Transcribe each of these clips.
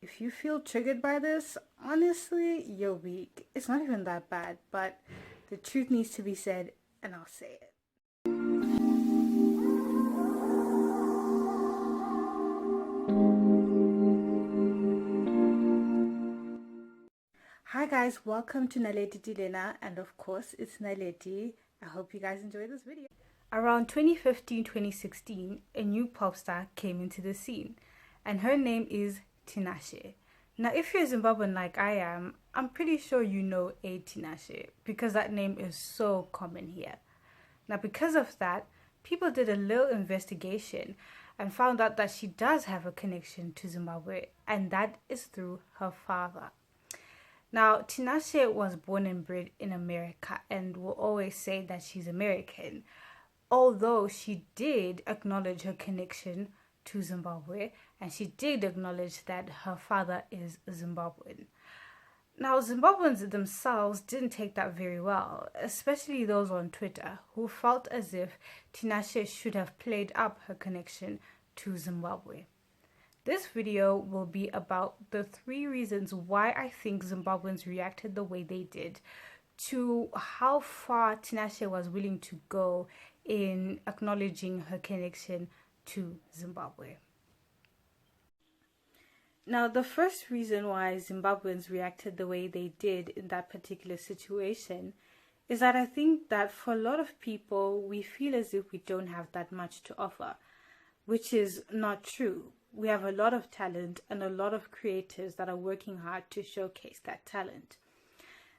If you feel triggered by this, honestly, you're weak. It's not even that bad, but the truth needs to be said, and I'll say it. Hi guys, welcome to Naledi Dilena, and of course, it's Naledi. I hope you guys enjoy this video. Around 2015-2016, a new pop star came into the scene, and her name is Tinashe. Now, if you're Zimbabwean like I am, I'm pretty sure you know a Tinashe because that name is so common here. Now, because of that, people did a little investigation and found out that she does have a connection to Zimbabwe, and that is through her father. Now, Tinashe was born and bred in America and will always say that she's American, although she did acknowledge her connection to Zimbabwe, and she did acknowledge that her father is Zimbabwean. Now, Zimbabweans themselves didn't take that very well, especially those on Twitter who felt as if Tinashe should have played up her connection to Zimbabwe. This video will be about the 3 reasons why I think Zimbabweans reacted the way they did, to how far Tinashe was willing to go in acknowledging her connection to Zimbabwe. Now, the first reason why Zimbabweans reacted the way they did in that particular situation is that I think that for a lot of people, we feel as if we don't have that much to offer, which is not true. We have a lot of talent and a lot of creators that are working hard to showcase that talent.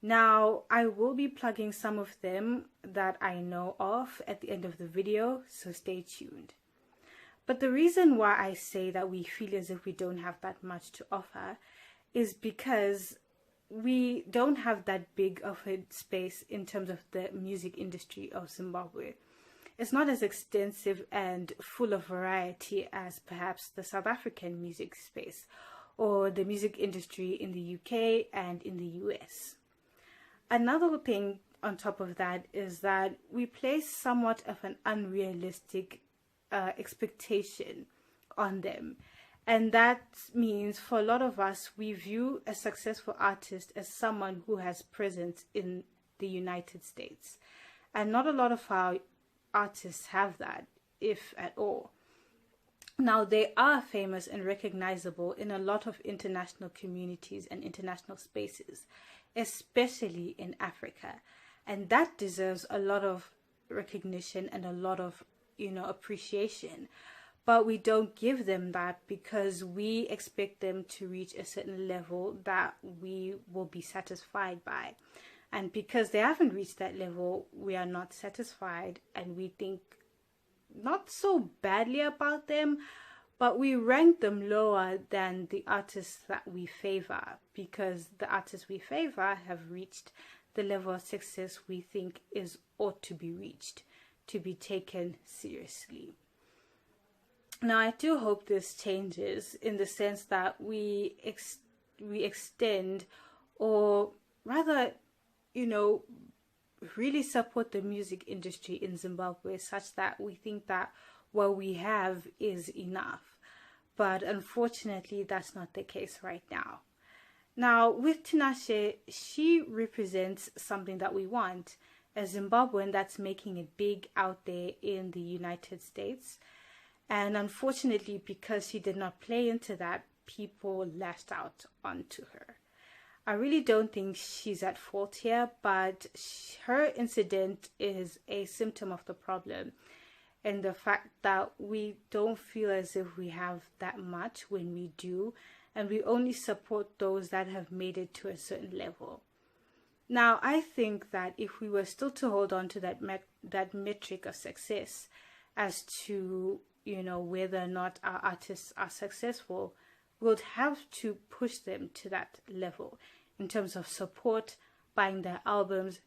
Now, I will be plugging some of them that I know of at the end of the video, so stay tuned. But the reason why I say that we feel as if we don't have that much to offer is because we don't have that big of a space in terms of the music industry of Zimbabwe. It's not as extensive and full of variety as perhaps the South African music space or the music industry in the UK and in the US. Another thing on top of that is that we place somewhat of an unrealistic expectation on them, and that means for a lot of us, we view a successful artist as someone who has presence in the United States, and not a lot of our artists have that, if at all. Now, they are famous and recognizable in a lot of international communities and international spaces, especially in Africa, and that deserves a lot of recognition and a lot of appreciation, but we don't give them that because we expect them to reach a certain level that we will be satisfied by, and because they haven't reached that level, we are not satisfied, and we think not so badly about them, but we rank them lower than the artists that we favor, because the artists we favor have reached the level of success we think ought to be reached, to be taken seriously. Now, I do hope this changes in the sense that we extend, or rather, really support the music industry in Zimbabwe such that we think that what we have is enough. But unfortunately, that's not the case right now. Now, with Tinashe, she represents something that we want, a Zimbabwean that's making it big out there in the United States. And unfortunately, because she did not play into that, people lashed out onto her. I really don't think she's at fault here, but her incident is a symptom of the problem, and the fact that we don't feel as if we have that much when we do, and we only support those that have made it to a certain level. Now, I think that if we were still to hold on to that metric of success as to, whether or not our artists are successful, we'll have to push them to that level in terms of support, buying their albums,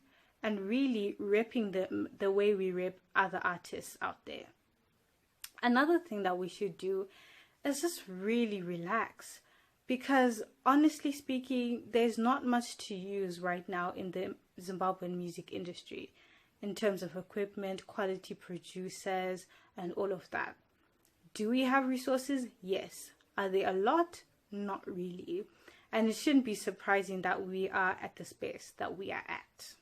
and really repping them the way we rep other artists out there. Another thing that we should do is just really relax, because honestly speaking, there's not much to use right now in the Zimbabwean music industry in terms of equipment, quality producers, and all of that. Do we have resources? Yes. Are they a lot? Not really. And it shouldn't be surprising that we are at the space that we are at.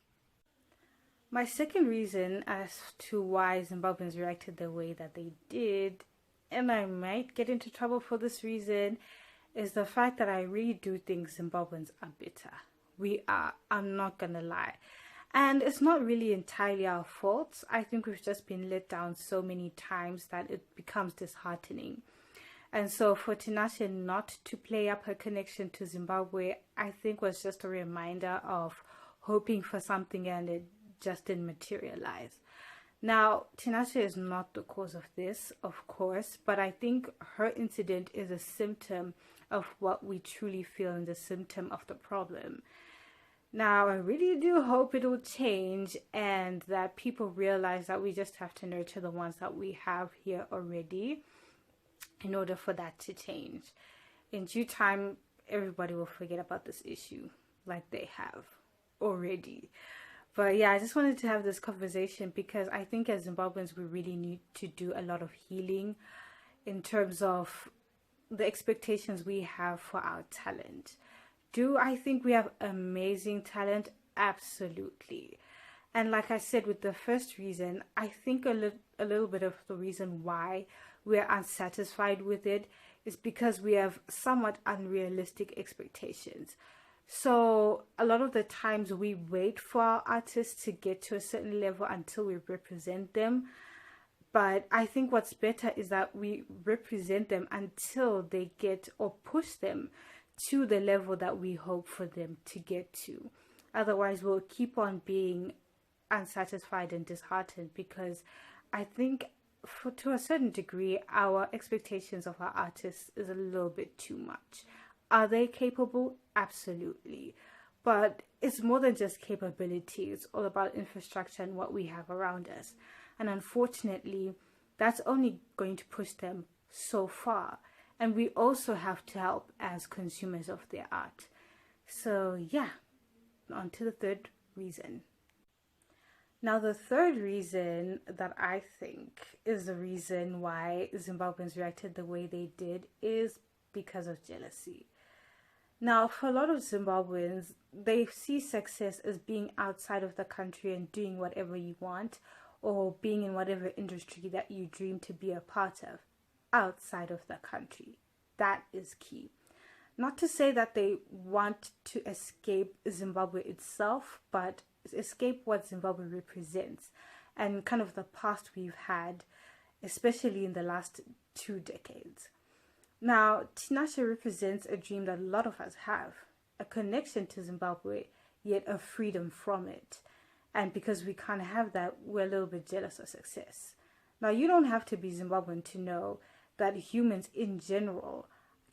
My second reason as to why Zimbabweans reacted the way that they did, and I might get into trouble for this reason, is the fact that I really do think Zimbabweans are bitter. We are. I'm not gonna lie. And it's not really entirely our fault. I think we've just been let down so many times that it becomes disheartening. And so for Tinashe not to play up her connection to Zimbabwe, I think was just a reminder of hoping for something and it just didn't materialize. Now, Tinashe is not the cause of this, of course, but I think her incident is a symptom of what we truly feel and the symptom of the problem. Now, I really do hope it will change and that people realize that we just have to nurture the ones that we have here already in order for that to change. In due time, everybody will forget about this issue like they have already. But yeah, I just wanted to have this conversation because I think as Zimbabweans, we really need to do a lot of healing in terms of the expectations we have for our talent. Do I think we have amazing talent? Absolutely. And like I said, with the first reason, I think a little bit of the reason why we're unsatisfied with it is because we have somewhat unrealistic expectations. So a lot of the times we wait for our artists to get to a certain level until we represent them. But I think what's better is that we represent them until they get or push them to the level that we hope for them to get to. Otherwise, we'll keep on being unsatisfied and disheartened because I think to a certain degree, our expectations of our artists is a little bit too much. Are they capable? Absolutely. But it's more than just capability. It's all about infrastructure and what we have around us. And unfortunately, that's only going to push them so far. And we also have to help as consumers of their art. So yeah, on to the third reason. Now, the third reason that I think is the reason why Zimbabweans reacted the way they did is because of jealousy. Now, for a lot of Zimbabweans, they see success as being outside of the country and doing whatever you want, or being in whatever industry that you dream to be a part of outside of the country. That is key. Not to say that they want to escape Zimbabwe itself, but escape what Zimbabwe represents and kind of the past we've had, especially in the last 2 decades. Now, Tinashe represents a dream that a lot of us have, a connection to Zimbabwe, yet a freedom from it. And because we can't have that, we're a little bit jealous of success. Now, you don't have to be Zimbabwean to know that humans in general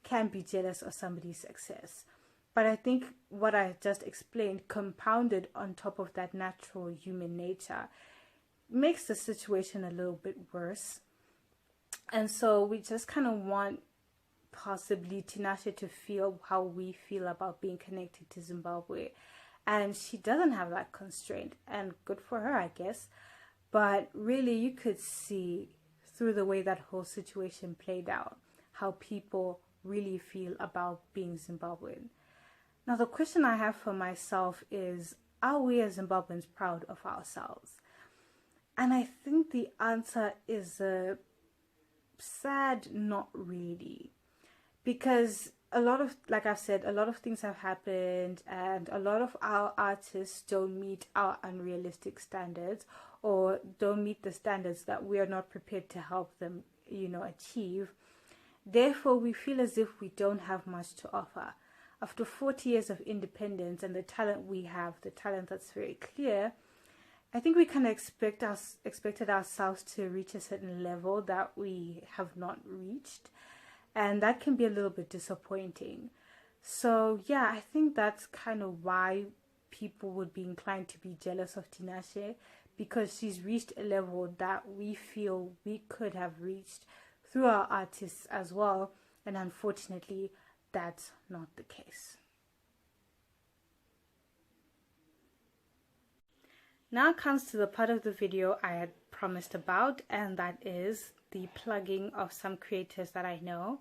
can be jealous of somebody's success. But I think what I just explained, compounded on top of that natural human nature, makes the situation a little bit worse. And so we just kind of want possibly Tinashe to feel how we feel about being connected to Zimbabwe. And she doesn't have that constraint, and good for her, I guess. But really, you could see through the way that whole situation played out, how people really feel about being Zimbabwean. Now, the question I have for myself is, are we as Zimbabweans proud of ourselves? And I think the answer is a sad not really. Because a lot of, like I've said, a lot of things have happened and a lot of our artists don't meet our unrealistic standards or don't meet the standards that we are not prepared to help them, achieve. Therefore, we feel as if we don't have much to offer. After 40 years of independence and the talent we have, the talent that's very clear, I think we kind of expected ourselves to reach a certain level that we have not reached. And that can be a little bit disappointing. So yeah, I think that's kind of why people would be inclined to be jealous of Tinashe, because she's reached a level that we feel we could have reached through our artists as well. And unfortunately, that's not the case. Now comes to the part of the video I had promised about, and that is the plugging of some creators that I know.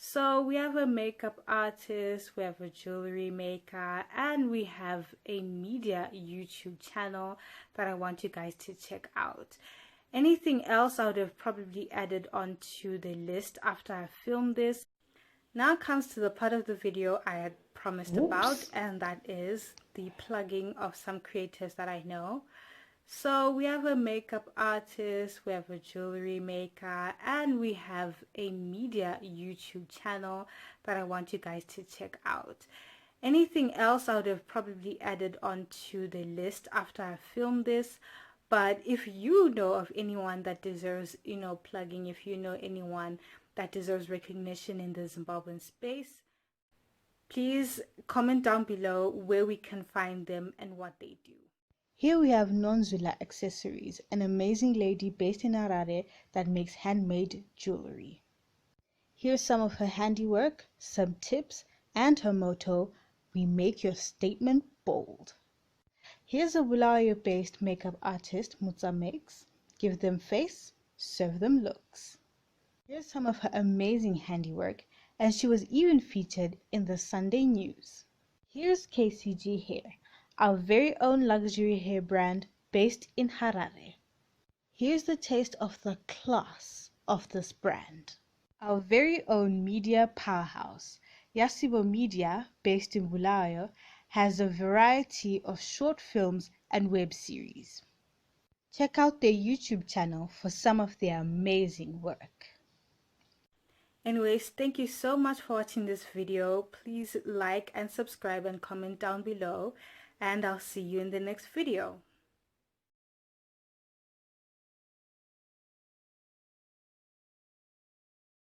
So we have a makeup artist, we have a jewelry maker, and we have a media YouTube channel that I want you guys to check out. Anything else I would have probably added onto the list after I filmed this. Now comes to the part of the video I had promised about, and that is the plugging of some creators that I know. So we have a makeup artist, we have a jewelry maker, and we have a media YouTube channel that I want you guys to check out. Anything else I would have probably added onto the list after I filmed this. But if you know of anyone that deserves, plugging, if you know anyone that deserves recognition in the Zimbabwean space, please comment down below where we can find them and what they do. Here we have Nonzula Accessories, an amazing lady based in Harare that makes handmade jewelry. Here's some of her handiwork, some tips, and her motto, "We make your statement bold." Here's a Bulawayo-based makeup artist, Mutsa Makes. Give them face, serve them looks. Here's some of her amazing handiwork, and she was even featured in the Sunday News. Here's KCG Hair, our very own luxury hair brand based in Harare. Here's the taste of the class of this brand. Our very own media powerhouse, Yasibo Media, based in Bulawayo, has a variety of short films and web series. Check out their YouTube channel for some of their amazing work. Anyways, thank you so much for watching this video. Please like and subscribe and comment down below, and I'll see you in the next video.